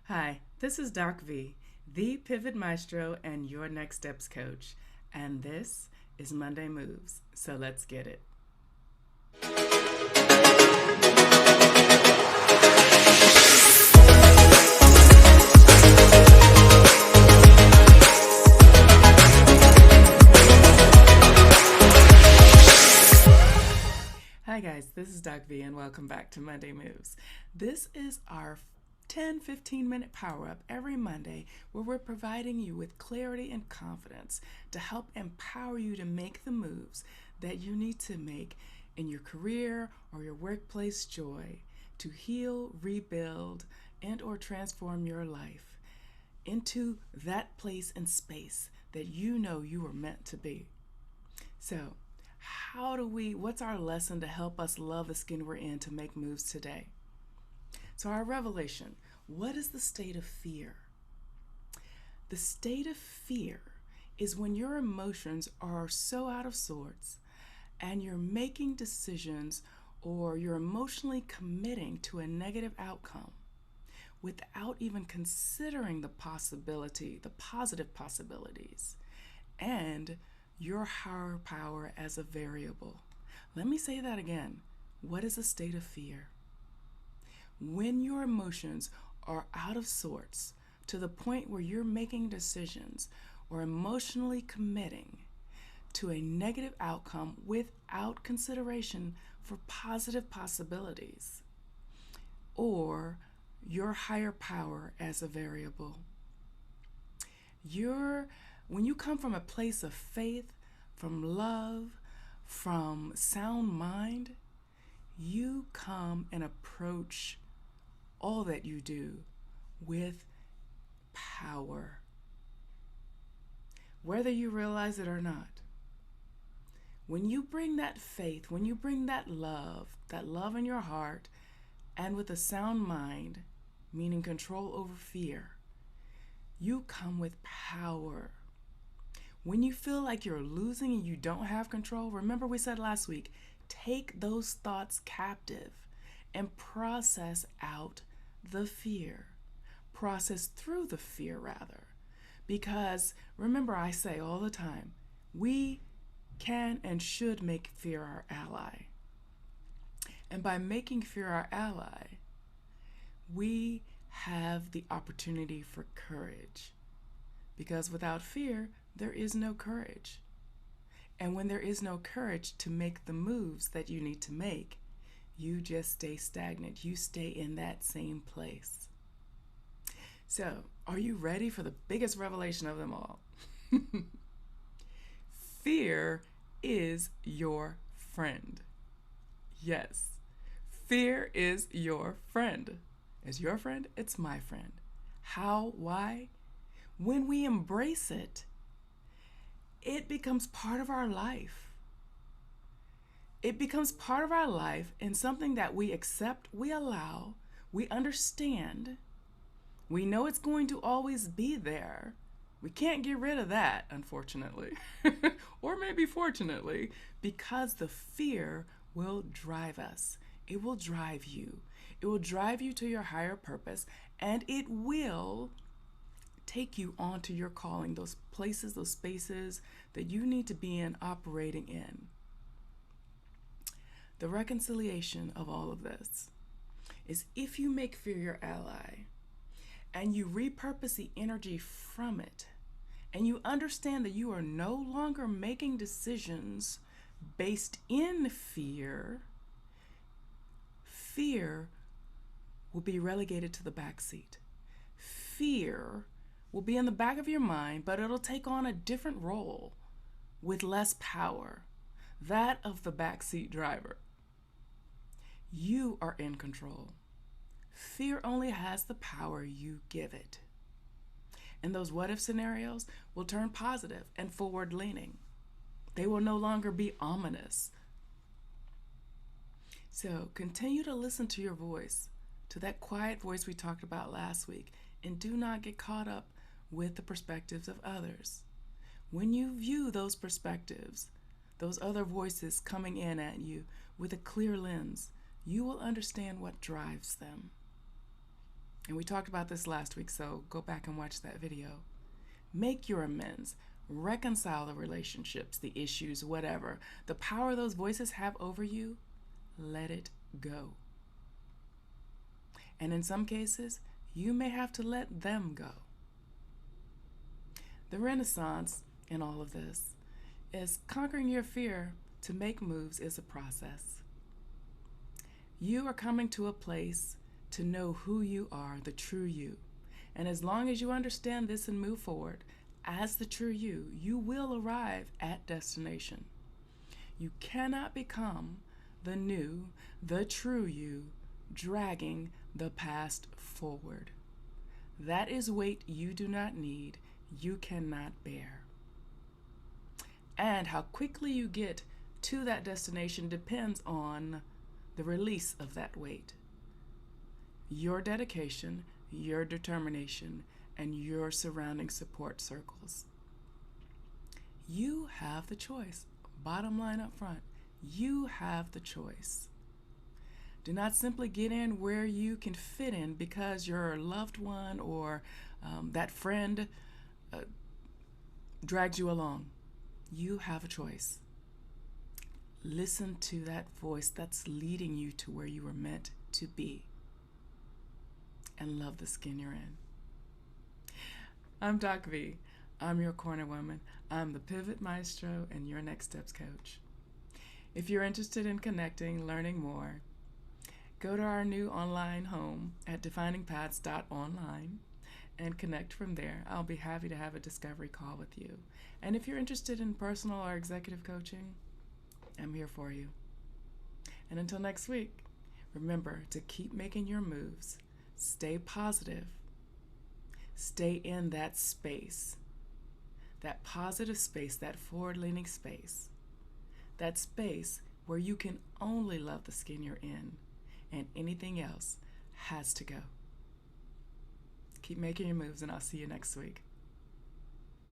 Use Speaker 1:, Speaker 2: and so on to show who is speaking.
Speaker 1: Hi, this is DocV, the Pivot Maestro and your Next Steps coach, and this is Monday Moves. So let's get it. Hi guys, this is DocV and welcome back to Monday Moves. This is our 10-15 minute power up every Monday where we're providing you with clarity and confidence to help empower you to make the moves that you need to make in your career or your workplace joy to heal, rebuild, and or transform your life into that place and space that you know you were meant to be. So, what's our lesson to help us love the skin we're in to make moves today? So our revelation, what is the state of fear? The state of fear is when your emotions are so out of sorts and you're making decisions or you're emotionally committing to a negative outcome without even considering the positive possibilities, and your higher power as a variable. Let me say that again. What is a state of fear? When your emotions are out of sorts to the point where you're making decisions or emotionally committing to a negative outcome without consideration for positive possibilities, or your higher power as a variable. When you come from a place of faith, from love, from sound mind, you come and approach all that you do with power, whether you realize it or not. When you bring that faith, when you bring that love in your heart, and with a sound mind, meaning control over fear, you come with power. When you feel like you're losing and you don't have control, remember we said last week, take those thoughts captive and process out the fear. Process through the fear, rather. Because remember, I say all the time, we can and should make fear our ally. And by making fear our ally, we have the opportunity for courage. Because without fear, there is no courage. And when there is no courage to make the moves that you need to make, you just stay stagnant. You stay in that same place. So, are you ready for the biggest revelation of them all? Fear is your friend. Yes, fear is your friend. Is your friend? It's my friend. How? Why? When we embrace it, it becomes part of our life. It becomes part of our life and something that we accept, we allow, we understand. We know it's going to always be there. We can't get rid of that, unfortunately, or maybe fortunately, because the fear will drive us. It will drive you. It will drive you to your higher purpose, and it will take you onto your calling, those places, those spaces that you need to be in, operating in. The reconciliation of all of this is if you make fear your ally and you repurpose the energy from it and you understand that you are no longer making decisions based in fear, fear will be relegated to the back seat. Fear will be in the back of your mind, but it'll take on a different role with less power, that of the backseat driver. You are in control. Fear only has the power you give it. And those what-if scenarios will turn positive and forward-leaning. They will no longer be ominous. So continue to listen to your voice, to that quiet voice we talked about last week, and do not get caught up with the perspectives of others. When you view those perspectives, those other voices coming in at you with a clear lens, you will understand what drives them. And we talked about this last week, so go back and watch that video. Make your amends. Reconcile the relationships, the issues, whatever. The power those voices have over you, let it go. And in some cases, you may have to let them go. The Renaissance in all of this is conquering your fear to make moves is a process. You are coming to a place to know who you are, the true you. And as long as you understand this and move forward as the true you, you will arrive at destination. You cannot become the new, the true you, dragging the past forward. That is weight you do not need, you cannot bear. And how quickly you get to that destination depends on the release of that weight. Your dedication, your determination, and your surrounding support circles. You have the choice. Bottom line up front, you have the choice. Do not simply get in where you can fit in because your loved one or that friend drags you along. You have a choice. Listen to that voice that's leading you to where you were meant to be. And love the skin you're in. I'm DocV. I'm your corner woman. I'm the pivot maestro and your next steps coach. If you're interested in connecting, learning more, go to our new online home at definingpaths.online and connect from there. I'll be happy to have a discovery call with you. And if you're interested in personal or executive coaching, I'm here for you. And until next week, remember to keep making your moves. Stay positive. Stay in that space, that positive space, that forward-leaning space, that space where you can only love the skin you're in, and anything else has to go. Keep making your moves, and I'll see you next week.